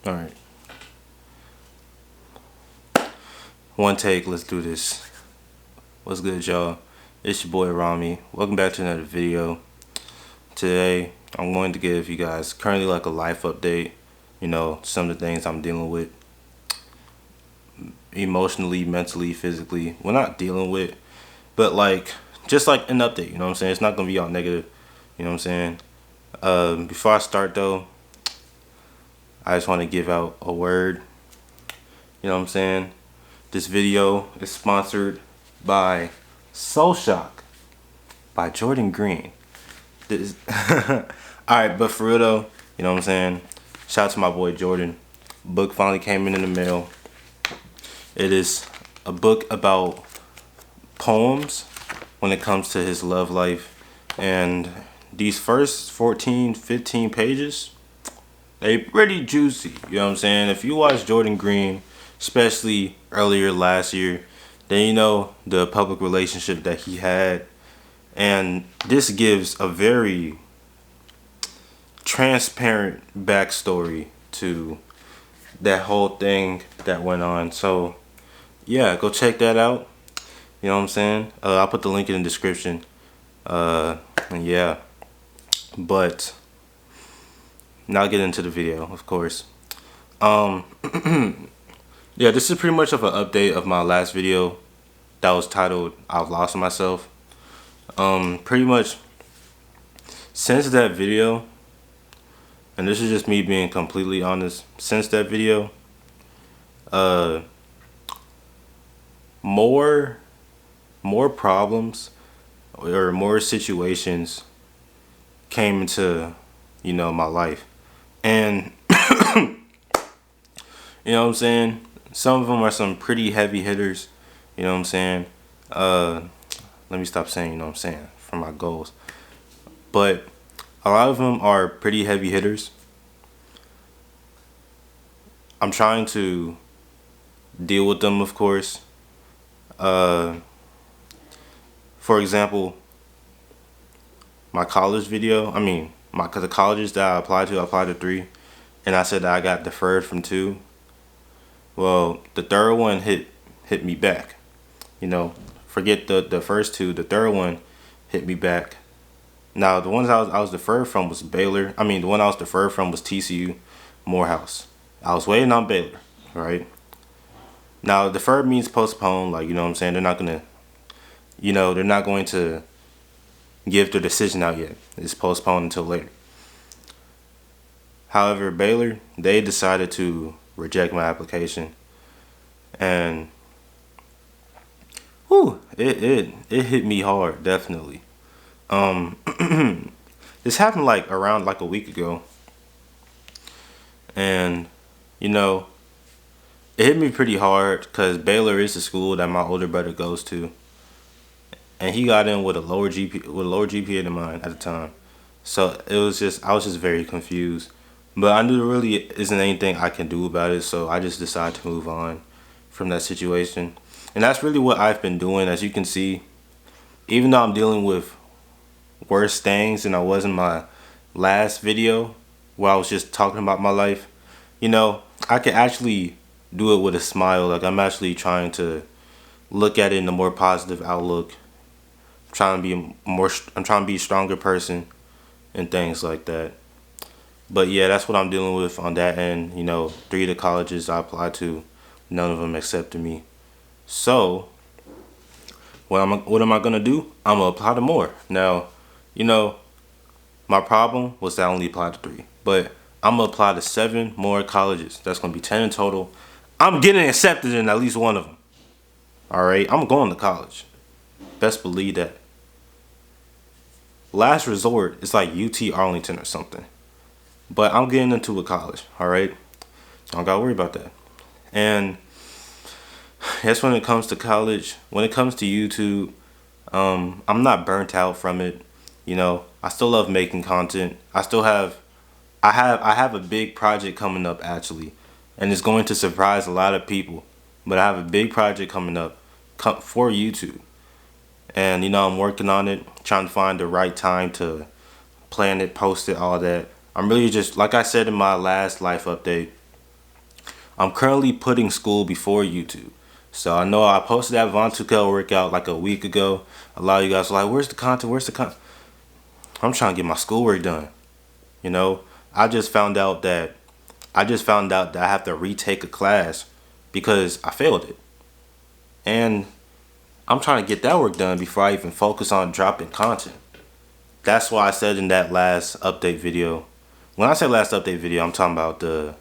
All right. One take. Let's do this. What's good, y'all? It's your boy Rami. Welcome back to another video. Today, I'm going to give you guys currently like a life update. You know, some of the things I'm dealing with emotionally, mentally, physically. Well, not dealing with, but like just like an update. You know what I'm saying? It's not gonna be all negative. You know what I'm saying? Before I start though, I just want to give out a word. You know what I'm saying? This video is sponsored by Soul Shock by Jordan Green. This Alright, but for real though, you know what I'm saying? Shout out to my boy Jordan. Book finally came in the mail. It is a book about poems when it comes to his love life. And these first 14, 15 pages, they pretty juicy. You know what I'm saying? If you watch Jordan Green, especially earlier last year, then you know the public relationship that he had. And this gives a very transparent backstory to that whole thing that went on. So yeah, go check that out. You know what I'm saying? I'll put the link in the description. And yeah, but now I'll get into the video, of course. Yeah, this is pretty much of an update of my last video that was titled "I've Lost Myself." Pretty much since that video, and this is just me being completely honest, since that video, more problems or more situations came into, you know, my life. And you know what I'm saying? Some of them are some pretty heavy hitters. You know what I'm saying? Let me stop saying, you know what I'm saying, for my goals. But a lot of them are pretty heavy hitters. I'm trying to deal with them, of course. For example, my college video, cause the colleges that I applied to 3, and I said that I got deferred from 2. Well, the third one hit me back. You know, forget the first 2. The third one hit me back. Now the ones I was deferred from was Baylor. The one I was deferred from was TCU, Morehouse. I was waiting on Baylor, right? Now deferred means postponed. Like, you know what I'm saying? They're not gonna, you know, they're not going to give their decision out yet. It's postponed until later. However, Baylor, they decided to reject my application, and whew, it hit me hard, definitely. This happened like around like a week ago, and you know, it hit me pretty hard because Baylor is the school that my older brother goes to, and he got in with a lower GPA than mine at the time. So I was just very confused. But I knew there really isn't anything I can do about it, so I just decided to move on from that situation. And that's really what I've been doing. As you can see, even though I'm dealing with worse things than I was in my last video where I was just talking about my life, you know, I can actually do it with a smile. Like, I'm actually trying to look at it in a more positive outlook. I'm trying to be a stronger person and things like that. But yeah, that's what I'm dealing with on that end. You know, 3 of the colleges I applied to, none of them accepted me. So what am I gonna do? I'm gonna apply to more. Now, you know, my problem was that I only applied to 3, but I'm gonna apply to 7 more colleges. That's gonna be 10 in total. I'm getting accepted in at least one of them. All right, I'm going to college. Best believe that. Last resort is like UT Arlington or something. But I'm getting into a college, all right? Don't gotta worry about that. And that's when it comes to college. When it comes to YouTube, I'm not burnt out from it. You know, I still love making content. I have a big project coming up actually, and it's going to surprise a lot of people. But I have a big project coming up for YouTube, and you know, I'm working on it, trying to find the right time to plan it, post it, all that. I'm really just, like I said in my last life update, I'm currently putting school before YouTube. So I know I posted that Von Tuchel workout like a week ago. A lot of you guys were like, where's the content? Where's the content? I'm trying to get my schoolwork done. You know, I just found out that I have to retake a class because I failed it. And I'm trying to get that work done before I even focus on dropping content. That's why I said in that last update video. When I say last update video, I'm talking about the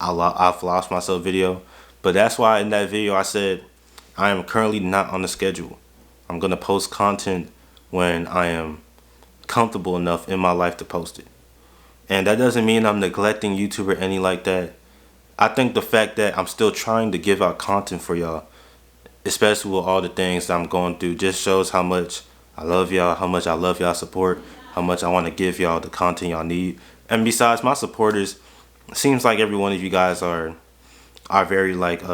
I've lost myself video. But that's why in that video I said I am currently not on the schedule. I'm gonna post content when I am comfortable enough in my life to post it. And that doesn't mean I'm neglecting YouTube or any like that. I think the fact that I'm still trying to give out content for y'all, especially with all the things that I'm going through, just shows how much I love y'all, how much I love y'all support, how much I want to give y'all the content y'all need. And besides, my supporters, it seems like every one of you guys are very like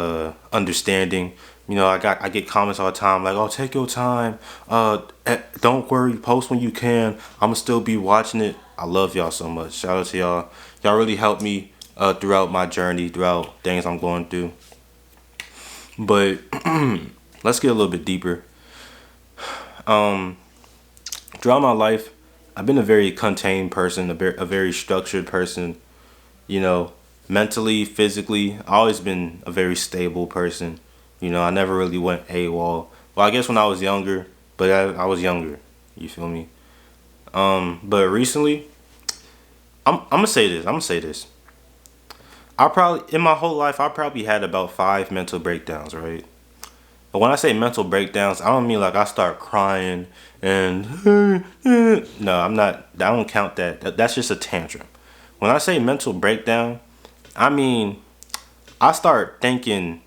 understanding. You know, I get comments all the time like, "Oh, take your time. Don't worry. Post when you can. I'ma still be watching it." I love y'all so much. Shout out to y'all. Y'all really helped me throughout my journey, throughout things I'm going through. But let's get a little bit deeper. Throughout my life, I've been a very contained person, a very structured person. You know, mentally, physically, I always been a very stable person. You know, I never really went AWOL. Well, I guess when I was younger, but I was younger. You feel me? But recently, I'm gonna say this. I'm gonna say this. I probably in my whole life I probably had about 5 mental breakdowns, right? But when I say mental breakdowns, I don't mean like I start crying and no, I'm not. I don't count that. That's just a tantrum. When I say mental breakdown, I mean I start thinking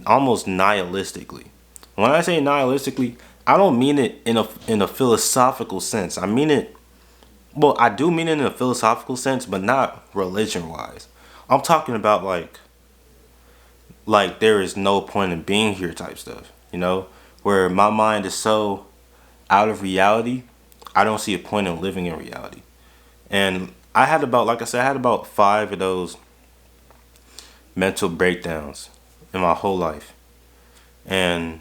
almost nihilistically. When I say nihilistically, I don't mean it in a philosophical sense. I mean it. Well, I do mean it in a philosophical sense, but not religion wise. I'm talking about like there is no point in being here type stuff. You know, where my mind is so out of reality, I don't see a point in living in reality. And I had about, like I said, I had about 5 of those mental breakdowns in my whole life. And,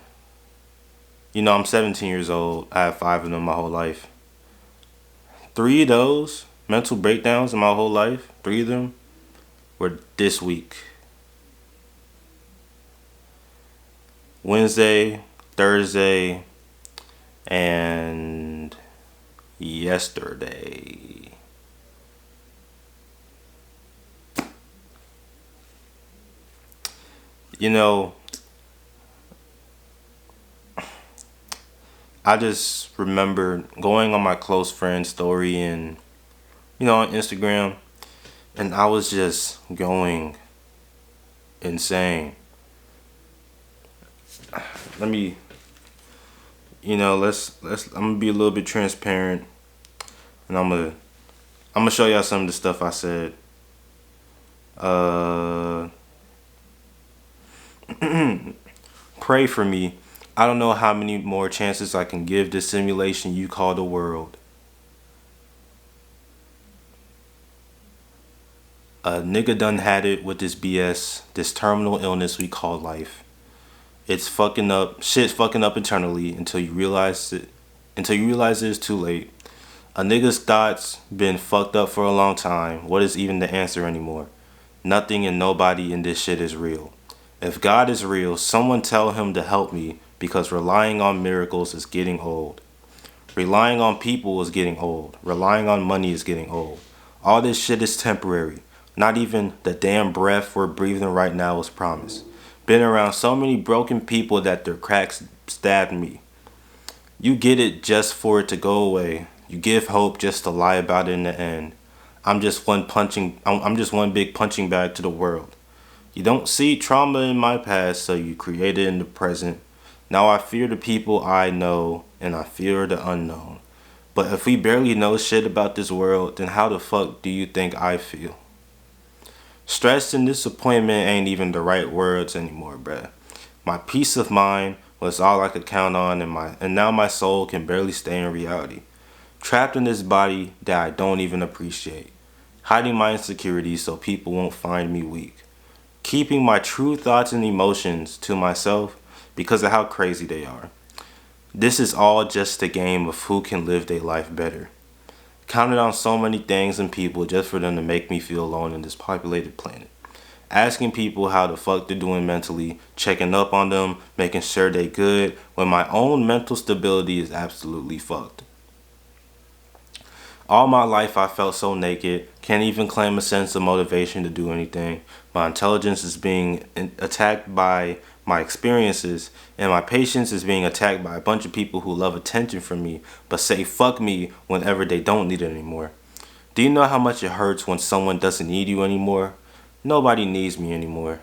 you know, I'm 17 years old. I have 5 of them my whole life. 3 of those mental breakdowns in my whole life, 3 of them were this week. Wednesday, Thursday, and yesterday. You know, I just remember going on my close friend's story and, you know, on Instagram, and I was just going insane. Let me, you know, I'm gonna be a little bit transparent, and I'm gonna show y'all some of the stuff I said. Pray for me. I don't know how many more chances I can give this simulation you call the world. A nigga done had it with this BS, this terminal illness we call life. It's fucking up, shit's fucking up internally until you realize it's too late. A nigga's thoughts been fucked up for a long time. What is even the answer anymore? Nothing and nobody in this shit is real. If God is real, someone tell him to help me because relying on miracles is getting old. Relying on people is getting old. Relying on money is getting old. All this shit is temporary. Not even the damn breath we're breathing right now is promised. Been around so many broken people that their cracks stabbed me. You get it just for it to go away. You give hope just to lie about it in the end. I'm just one big punching bag to the world. You don't see trauma in my past, so you create it in the present. Now I fear the people I know, and I fear the unknown. But if we barely know shit about this world, then how the fuck do you think I feel? Stress and disappointment ain't even the right words anymore, bruh. My peace of mind was all I could count on, and now my soul can barely stay in reality. Trapped in this body that I don't even appreciate. hiding my insecurities so people won't find me weak, keeping my true thoughts and emotions to myself because of how crazy they are. This is all just a game of who can live their life better. Counted on so many things and people just for them to make me feel alone in this populated planet. Asking people how the fuck they're doing mentally, checking up on them, making sure they good, when my own mental stability is absolutely fucked. All my life I felt so naked, can't even claim a sense of motivation to do anything. My intelligence is being attacked by my experiences, and my patience is being attacked by a bunch of people who love attention from me, but say fuck me whenever they don't need it anymore. Do you know how much it hurts when someone doesn't need you anymore? Nobody needs me anymore.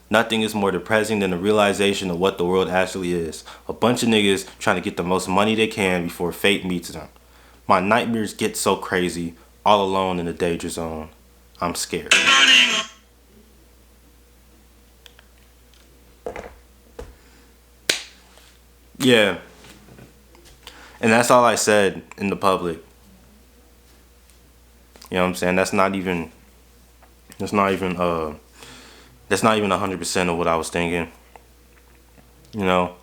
Nothing is more depressing than the realization of what the world actually is. A bunch of niggas trying to get the most money they can before fate meets them. My nightmares get so crazy, all alone in the danger zone. I'm scared. Yeah. And that's all I said in the public. You know what I'm saying? That's not even 100% of what I was thinking. You know?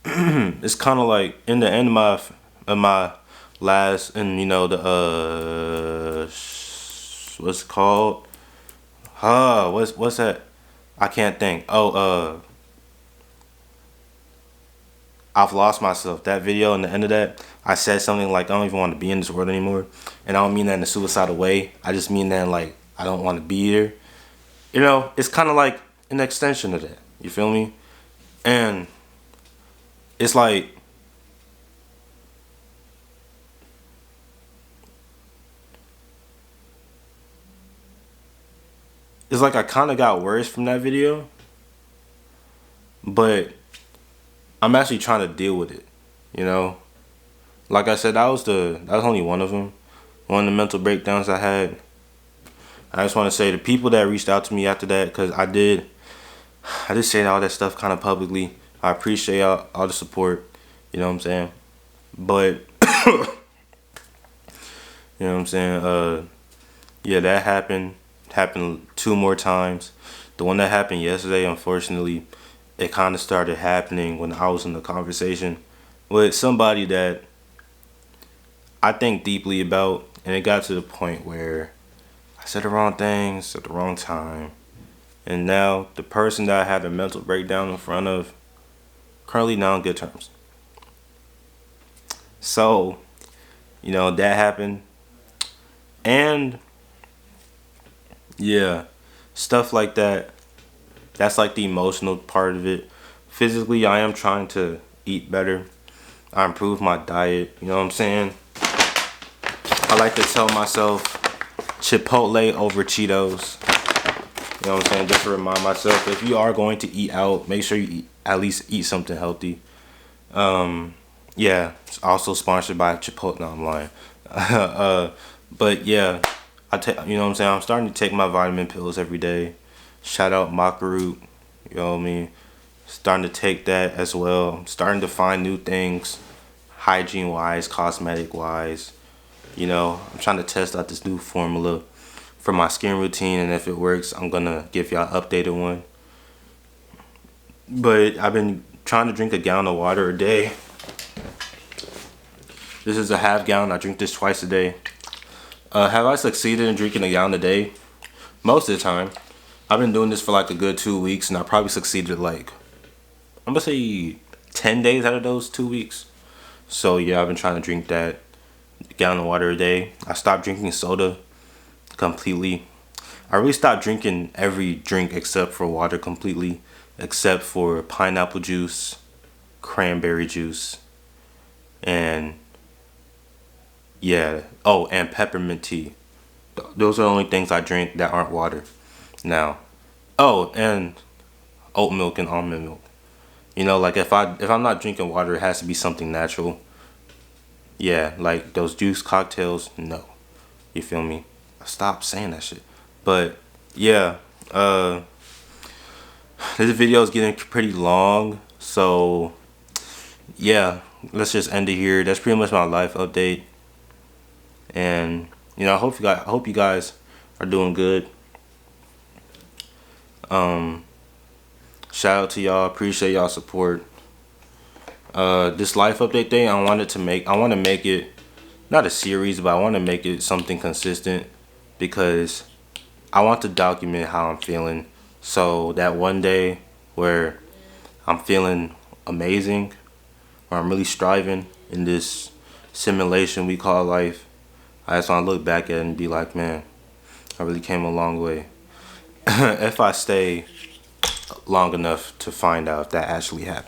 It's kind of like in the end of my last, and you know, the what's it called? What's that? I can't think. I've lost myself. That video and the end of that, I said something like I don't even want to be in this world anymore, and I don't mean that in a suicidal way. I just mean that like I don't want to be here. You know, it's kind of like an extension of that. You feel me? And it's like I kind of got worse from that video, but I'm actually trying to deal with it. You know, like I said, that was only one of them. One of the mental breakdowns I had. I just want to say the people that reached out to me after that, because I did say all that stuff kind of publicly. I appreciate all the support. You know what I'm saying? But you know what I'm saying? Yeah, that happened two more times. The one that happened yesterday, unfortunately, it kind of started happening when I was in the conversation with somebody that I think deeply about, and it got to the point where I said the wrong things at the wrong time, and now the person that I had a mental breakdown in front of currently not on good terms. So, you know, that happened, and yeah, stuff like that. That's like the emotional part of it. Physically, I am trying to eat better. I improve my diet. You know what I'm saying? I like to tell myself Chipotle over Cheetos. You know what I'm saying? Just to remind myself, if you are going to eat out, make sure you at least eat something healthy. Yeah, it's also sponsored by Chipotle. No, I'm lying. But yeah, you know what I'm saying? I'm starting to take my vitamin pills every day. Shout out Macaroot. You know what I mean? Starting to take that as well. I'm starting to find new things, hygiene wise, cosmetic wise. You know, I'm trying to test out this new formula for my skin routine, and if it works, I'm gonna give y'all an updated one. But I've been trying to drink a gallon of water a day. This is a half gallon. I drink this twice a day. Have I succeeded in drinking a gallon a day? Most of the time. I've been doing this for like a good 2 weeks, and I probably succeeded like, I'm gonna say 10 days out of those 2 weeks. So yeah, I've been trying to drink that gallon of water a day. I stopped drinking soda completely. I really stopped drinking every drink except for water completely, except for pineapple juice, cranberry juice, and yeah, oh, and peppermint tea. Those are the only things I drink that aren't water now. Oh, and oat milk and almond milk. You know, like if I'm not drinking water, it has to be something natural. Yeah, like those juice cocktails, no. You feel me? Stop saying that shit. But yeah, this video is getting pretty long, so yeah, let's just end it here. That's pretty much my life update. And I hope you guys are doing good. Shout out to y'all. Appreciate y'all support. This life update thing, I want to make it not a series, but I want to make it something consistent because I want to document how I'm feeling. So that one day where I'm feeling amazing, or I'm really striving in this simulation we call life, I just want to look back at it and be like, man, I really came a long way. If I stay long enough to find out if that actually happened.